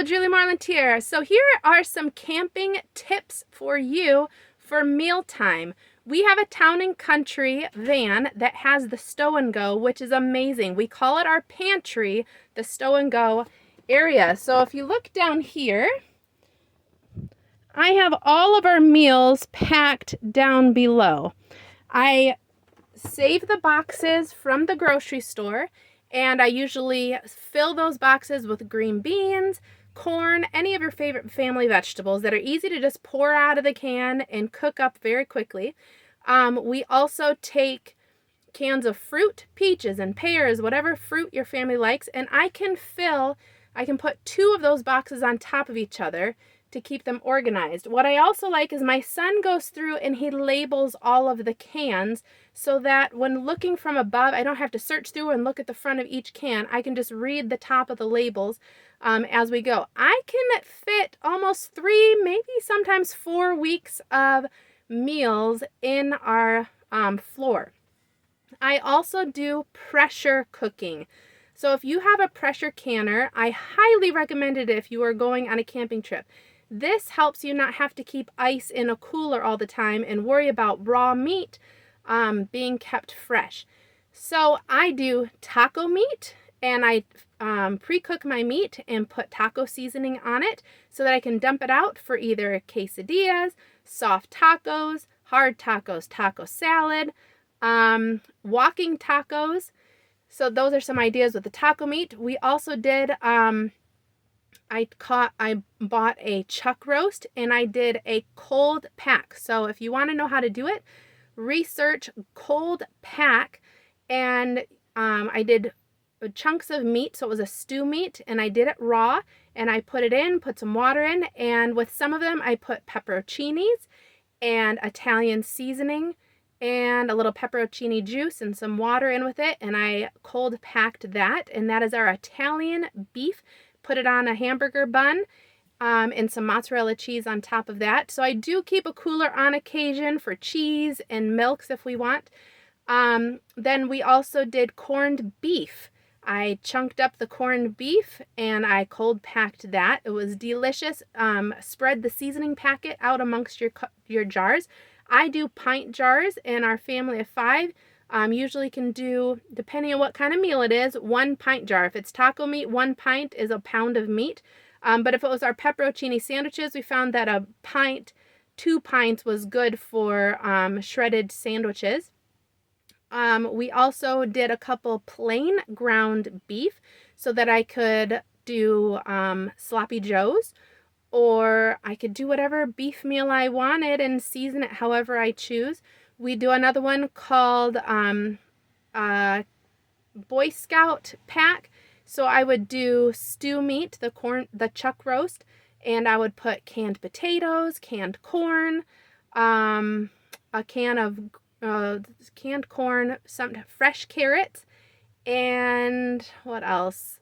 Hello, Julie Marland here. So here are some camping tips for you for mealtime. We have a town and country van that has the stow and go, which is amazing. We call it our pantry, the stow and go area. So if you look down here, I have all of our meals packed down below. I save the boxes from the grocery store, and I usually fill those boxes with green beans, corn, any of your favorite family vegetables that are easy to just pour out of the can and cook up very quickly. We also take cans of fruit, peaches and pears, whatever fruit your family likes, and I can put 2 of those boxes on top of each other to keep them organized. What I also like is my son goes through and he labels all of the cans so that when looking from above, I don't have to search through and look at the front of each can. I can just read the top of the labels as we go. I can fit almost 3, maybe sometimes 4 weeks of meals in our floor. I also do pressure cooking. So if you have a pressure canner, I highly recommend it if you are going on a camping trip. This helps you not have to keep ice in a cooler all the time and worry about raw meat being kept fresh. So I do taco meat, and I pre-cook my meat and put taco seasoning on it so that I can dump it out for either quesadillas, soft tacos, hard tacos, taco salad, walking tacos. So those are some ideas with the taco meat. We also did I bought a chuck roast, and I did a cold pack. So if you want to know how to do it, research cold pack. And I did chunks of meat, so it was a stew meat, and I did it raw, and I put it in, put some water in, and with some of them I put pepperoncinis and Italian seasoning and a little pepperocini juice and some water in with it, and I cold packed that, and that is our Italian beef. Put it on a hamburger bun and some mozzarella cheese on top of that. So I do keep a cooler on occasion for cheese and milks if we want. Then we also did corned beef. I chunked up the corned beef and I cold packed that. It was delicious. Spread the seasoning packet out amongst your jars. I do pint jars, and our family of 5 usually can do, depending on what kind of meal it is, 1 pint jar. If it's taco meat, 1 pint is a pound of meat. But if it was our pepperocini sandwiches, we found that a pint, 2 pints was good for shredded sandwiches. We also did a couple plain ground beef so that I could do sloppy joes, or I could do whatever beef meal I wanted and season it however I choose. We do another one called Boy Scout pack. So I would do stew meat, the chuck roast, and I would put canned potatoes, canned corn, a can of canned corn, some fresh carrots, and what else?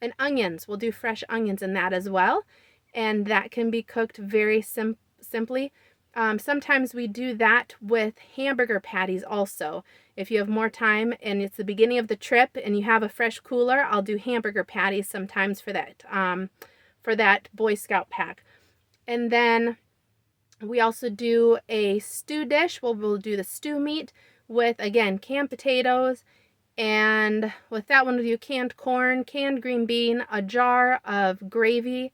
And onions. We'll do fresh onions in that as well. And that can be cooked very simply. Sometimes we do that with hamburger patties also. If you have more time and it's the beginning of the trip and you have a fresh cooler, I'll do hamburger patties sometimes for that Boy Scout pack. And then we also do a stew dish. We'll do the stew meat with, again, canned potatoes, and with that one we'll do canned corn, canned green bean, a jar of gravy.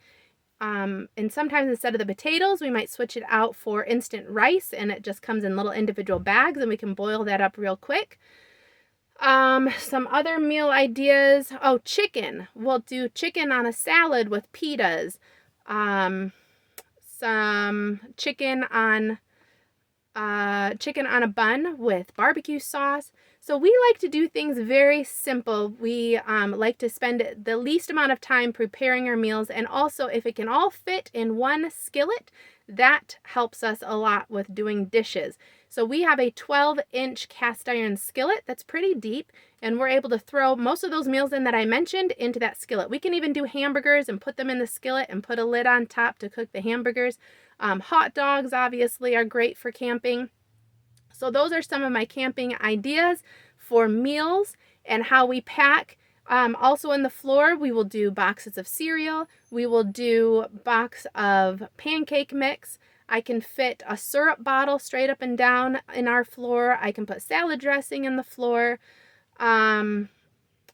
And sometimes instead of the potatoes, we might switch it out for instant rice, and it just comes in little individual bags, and we can boil that up real quick. Some other meal ideas. Oh, chicken. We'll do chicken on a salad with pitas. Some chicken on a bun with barbecue sauce. So we like to do things very simple. We like to spend the least amount of time preparing our meals, and also if it can all fit in one skillet, that helps us a lot with doing dishes. So we have a 12-inch cast iron skillet that's pretty deep, and we're able to throw most of those meals in that I mentioned into that skillet. We can even do hamburgers and put them in the skillet and put a lid on top to cook the hamburgers. Hot dogs obviously are great for camping. So those are some of my camping ideas for meals and how we pack. Also in the floor, we will do boxes of cereal. We will do box of pancake mix. I can fit a syrup bottle straight up and down in our floor. I can put salad dressing in the floor. And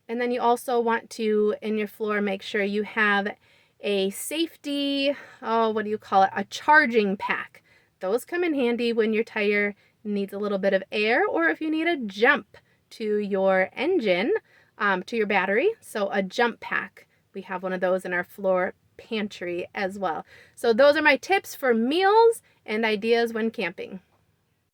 then you also want to, in your floor, make sure you have a safety, what do you call it? A charging pack. Those come in handy when your tire needs a little bit of air, or if you need a jump to your engine, to your battery. So a jump pack. We have one of those in our floor pantry as well. So those are my tips for meals and ideas when camping.